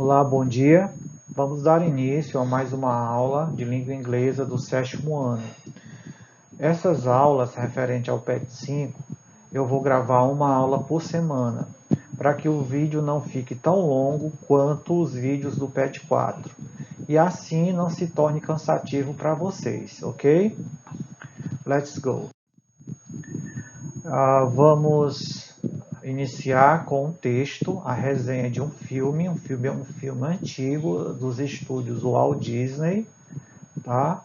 Olá, bom dia. Vamos dar início a mais uma aula de língua inglesa do 7º ano. Essas aulas referentes ao PET 5, eu vou gravar uma aula por semana, para que o vídeo não fique tão longo quanto os vídeos do PET 4, e assim não se torne cansativo para vocês, ok? Let's go! Vamos iniciar com um texto, a resenha de um filme. Um filme antigo dos estúdios Walt Disney, tá?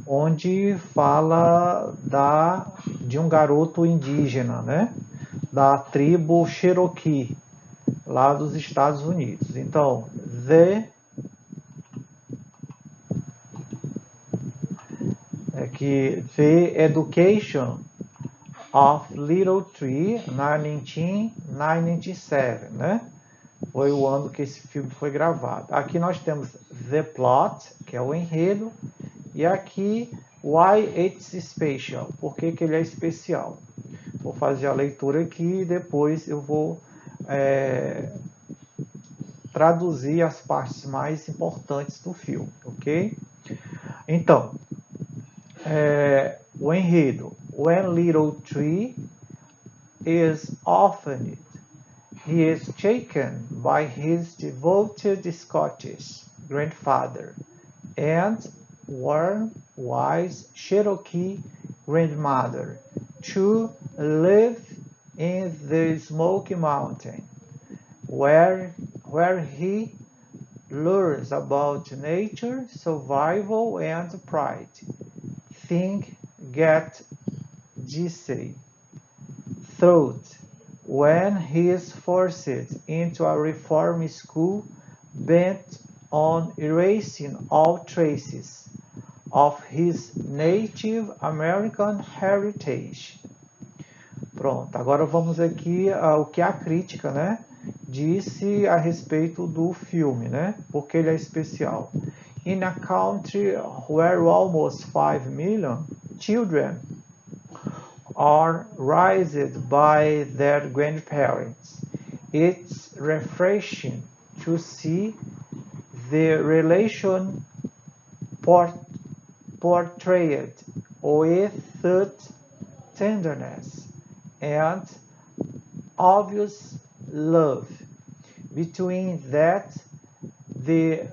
Onde fala de um garoto indígena, né? Da tribo Cherokee, lá dos Estados Unidos. Então, The Education of Little Tree, 1997, né? Foi o ano que esse filme foi gravado. Aqui nós temos The Plot, que é o enredo, e aqui Why It's Special, por que ele é especial. Vou fazer a leitura aqui e depois eu vou traduzir as partes mais importantes do filme, ok? Então, o enredo. When Little Tree is orphaned, he is shaken by his devoted Scottish grandfather and warm, wise Cherokee grandmother to live in the Smoky Mountain, where he learns about nature, survival, and pride. Things get dicey. Third, when he is forced into a reform school bent on erasing all traces of his Native American heritage. Pronto, agora vamos aqui ao que a crítica, né, disse a respeito do filme, né, porque ele é especial. In a country where almost 5 million children are raised by their grandparents, it's refreshing to see the relation portrayed with such tenderness and obvious love between the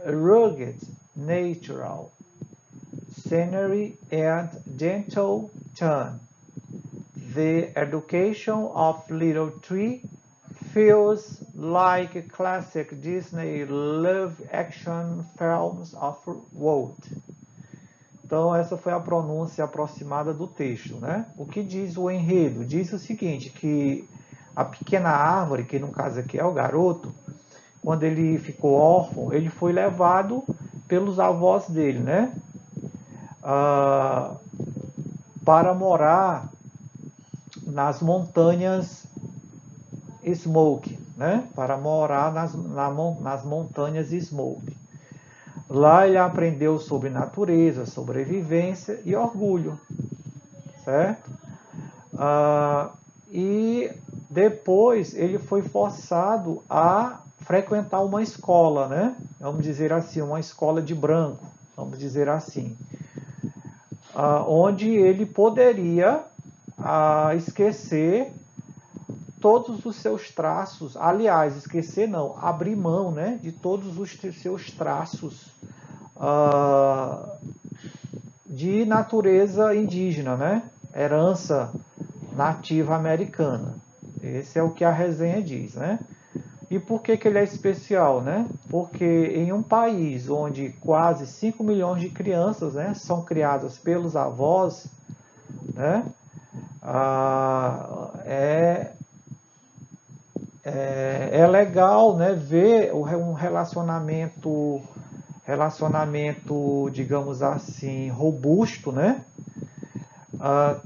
rugged natural scenery and gentle tone. The education of Little Tree feels like classic Disney live-action films of Walt. Então, essa foi a pronúncia aproximada do texto, né? O que diz o enredo? Diz o seguinte, que a pequena árvore, que no caso aqui é o garoto, quando ele ficou órfão, ele foi levado pelos avós dele, né? Para morar nas montanhas Smoke, né? Para morar nas montanhas Smoke. Lá ele aprendeu sobre natureza, sobrevivência e orgulho, certo? E depois ele foi forçado a frequentar uma escola, né? Vamos dizer assim, uma escola de branco, vamos dizer assim, onde ele poderia esquecer todos os seus traços, aliás, esquecer não, abrir mão, né, de todos os seus traços de natureza indígena, né, herança nativa americana. Esse é o que a resenha diz, né? E por que ele é especial, né? Porque em um país onde quase 5 milhões de crianças, né, são criadas pelos avós, né, é legal, né, ver um relacionamento, digamos assim, robusto, né,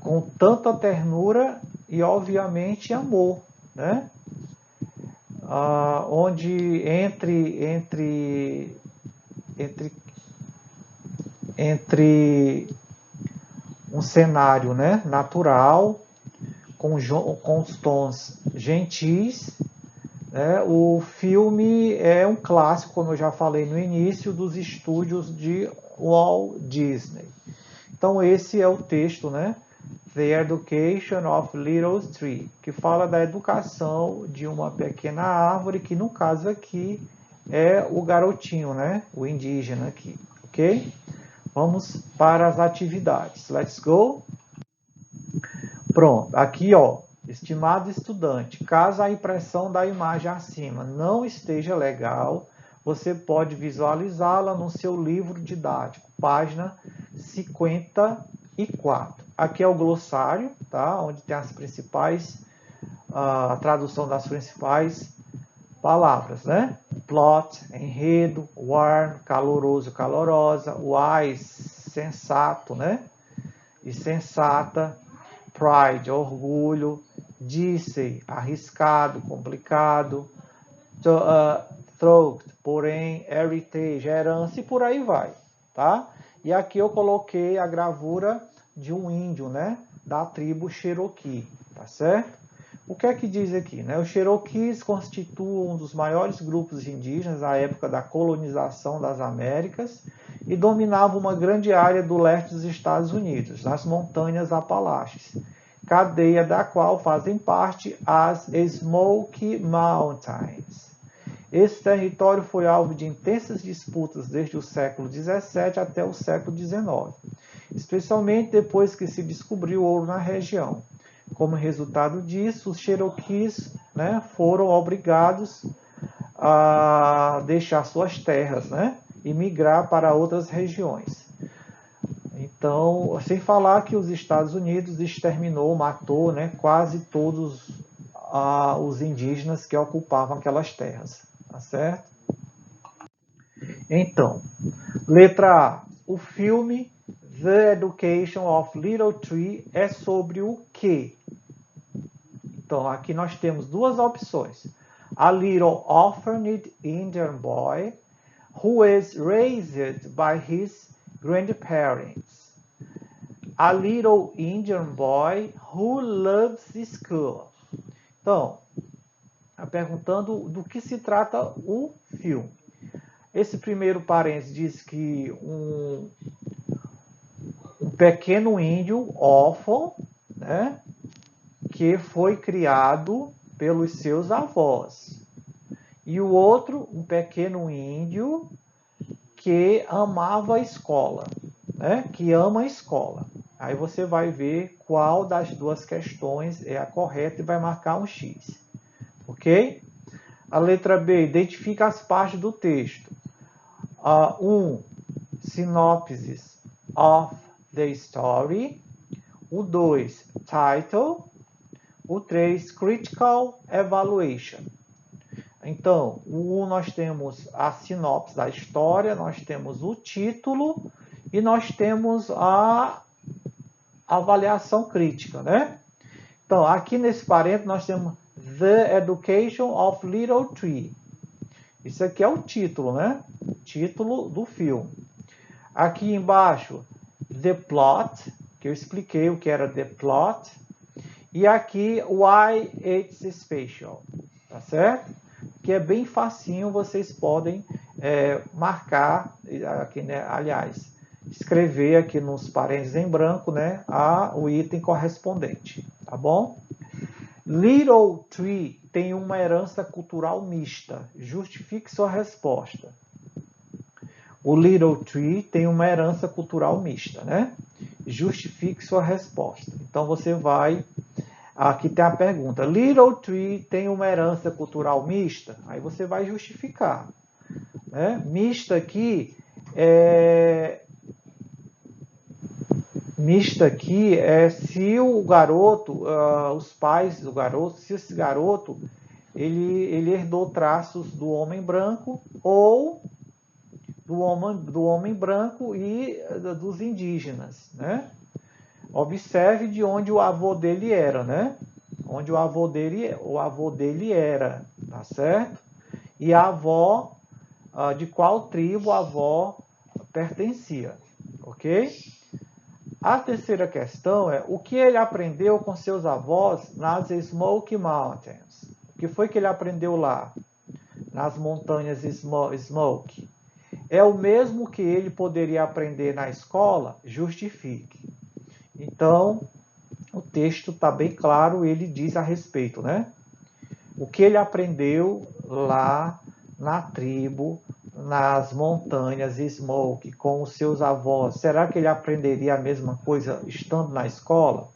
com tanta ternura e, obviamente, amor, né, onde entre um cenário, né, natural, com os tons gentis, O filme é um clássico, como eu já falei no início, dos estúdios de Walt Disney. Então esse é o texto, né? The Education of Little Tree, que fala da educação de uma pequena árvore, que no caso aqui é o garotinho, né? O indígena aqui, ok? Vamos para as atividades. Let's go! Pronto, aqui ó, estimado estudante, caso a impressão da imagem acima não esteja legal, você pode visualizá-la no seu livro didático, página 54. Aqui é o glossário, tá? Onde tem as principais, a tradução das principais palavras, né? Plot, enredo, warm, caloroso, calorosa, wise, sensato, né? E sensata, pride, orgulho, disse, arriscado, complicado, throat, porém, heritage, herança e por aí vai, tá? E aqui eu coloquei a gravura de um índio, né? Da tribo Cherokee, tá certo? O que é que diz aqui, né? Os Cherokees constituem um dos maiores grupos indígenas da época da colonização das Américas e dominavam uma grande área do leste dos Estados Unidos, nas montanhas Apalaches, cadeia da qual fazem parte as Smoky Mountains. Esse território foi alvo de intensas disputas desde o século XVII até o século XIX, especialmente depois que se descobriu ouro na região. Como resultado disso, os Cherokees, né, foram obrigados a deixar suas terras, né, e migrar para outras regiões. Então, sem falar que os Estados Unidos exterminou, matou, né, quase todos os indígenas que ocupavam aquelas terras, tá certo? Então, letra A. O filme The Education of Little Tree é sobre o quê? Então, aqui nós temos duas opções. A little orphaned Indian boy who is raised by his grandparents. A little Indian boy who loves school. Então, perguntando do que se trata o filme. Esse primeiro parênteses diz que um pequeno índio órfão, né, que foi criado pelos seus avós. E o outro, um pequeno índio que amava a escola, né, que ama a escola. Aí você vai ver qual das duas questões é a correta e vai marcar um X. Ok? A letra B, identifica as partes do texto. 1. Synopsis of the story. O 2. Title. O 3. Critical evaluation. Então, o 1 nós temos a sinopse da história, nós temos o título e nós temos a avaliação crítica, né? Então, aqui nesse parênteses nós temos The Education of Little Tree. Isso aqui é o título, né? O título do filme. Aqui embaixo, The Plot, que eu expliquei o que era The Plot. E aqui, Why It's Special, tá certo? Que é bem facinho, vocês podem marcar, aqui, né? Aliás, escrever aqui nos parênteses em branco, né? O item correspondente, tá bom? Little Tree tem uma herança cultural mista. Justifique sua resposta. O Little Tree tem uma herança cultural mista, né? Justifique sua resposta. Então, você vai... Aqui tem a pergunta. Little Tree tem uma herança cultural mista? Aí você vai justificar, né? Mista aqui é... Mista aqui é se o garoto, os pais do garoto, se esse garoto ele herdou traços do homem branco ou do homem branco e dos indígenas, né? Observe de onde o avô dele era, né? Onde o avô dele era, tá certo? E a avó, de qual tribo a avó pertencia, ok? A terceira questão é o que ele aprendeu com seus avós nas Smoky Mountains, que foi que ele aprendeu lá, nas montanhas Smoke? É o mesmo que ele poderia aprender na escola? Justifique. Então, o texto está bem claro, ele diz a respeito, né? O que ele aprendeu lá na tribo, nas montanhas Smoke, com os seus avós, será que ele aprenderia a mesma coisa estando na escola?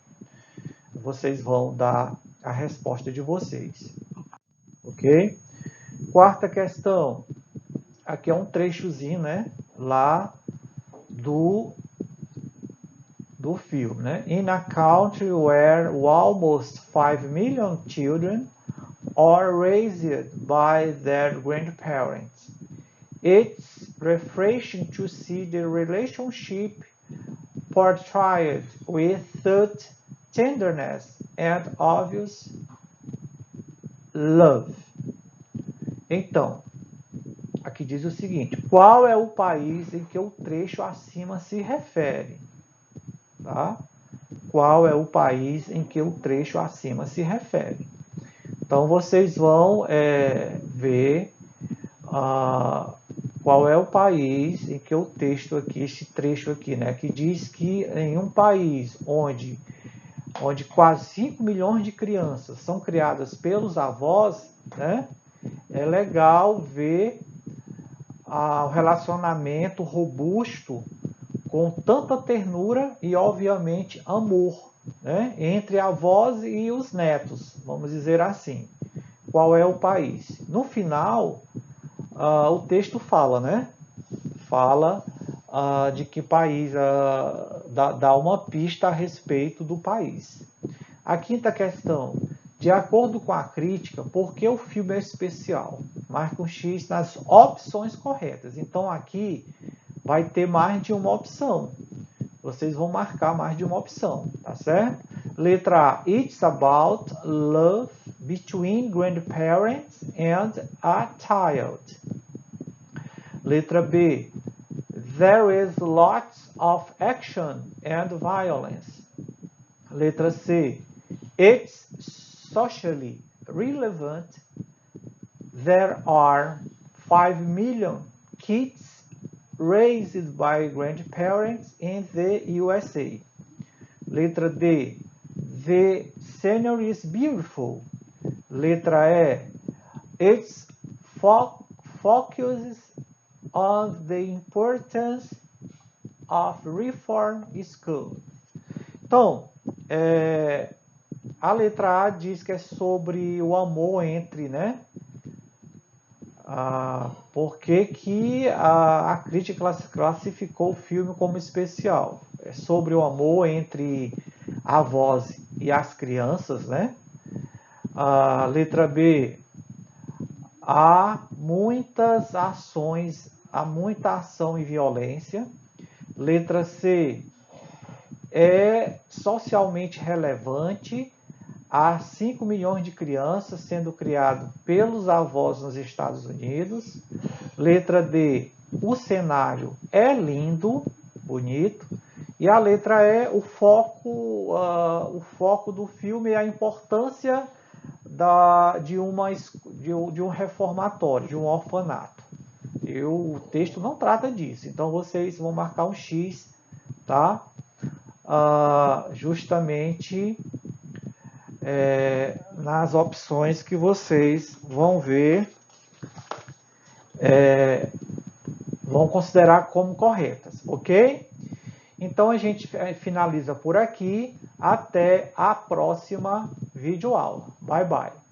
Vocês vão dar a resposta de vocês. Ok? Quarta questão. Aqui é um trechozinho, né? Lá do filme, né? In a country where almost 5 million children are raised by their grandparents, it's refreshing to see the relationship portrayed with such tenderness and obvious love. Então, aqui diz o seguinte: qual é o país em que o trecho acima se refere? Tá? Qual é o país em que o trecho acima se refere? Então, vocês vão ver qual é o país em que o texto aqui, esse trecho aqui, né, que diz que em um país onde quase 5 milhões de crianças são criadas pelos avós, né, é legal ver o relacionamento robusto com tanta ternura e, obviamente, amor, né, entre avós e os netos, vamos dizer assim. Qual é o país? No final, o texto fala, né? Fala de que país, dá uma pista a respeito do país. A quinta questão: de acordo com a crítica, por que o filme é especial? Marque um X nas opções corretas. Então, aqui vai ter mais de uma opção. Vocês vão marcar mais de uma opção, tá certo? Letra A, it's about love between grandparents and a child. Letra B, there is lots of action and violence. Letra C, it's socially relevant. There are 5 million kids raised by grandparents in the USA. Letra D, the scenery is beautiful. Letra E, it focuses on the importance of reform schools. Então, a letra A diz que é sobre o amor entre, né? Por que a crítica classificou o filme como especial? É sobre o amor entre avós e as crianças, né? Letra B, há muitas ações, há muita ação e violência. Letra C, é socialmente relevante. Há 5 milhões de crianças sendo criadas pelos avós nos Estados Unidos. Letra D, o cenário é lindo, bonito. E a letra E, o foco do filme é a importância de um reformatório, de um orfanato. O texto não trata disso, então vocês vão marcar um X, tá? Justamente nas opções que vocês vão ver, vão considerar como corretas, ok? Então a gente finaliza por aqui. Até a próxima videoaula. Bye, bye.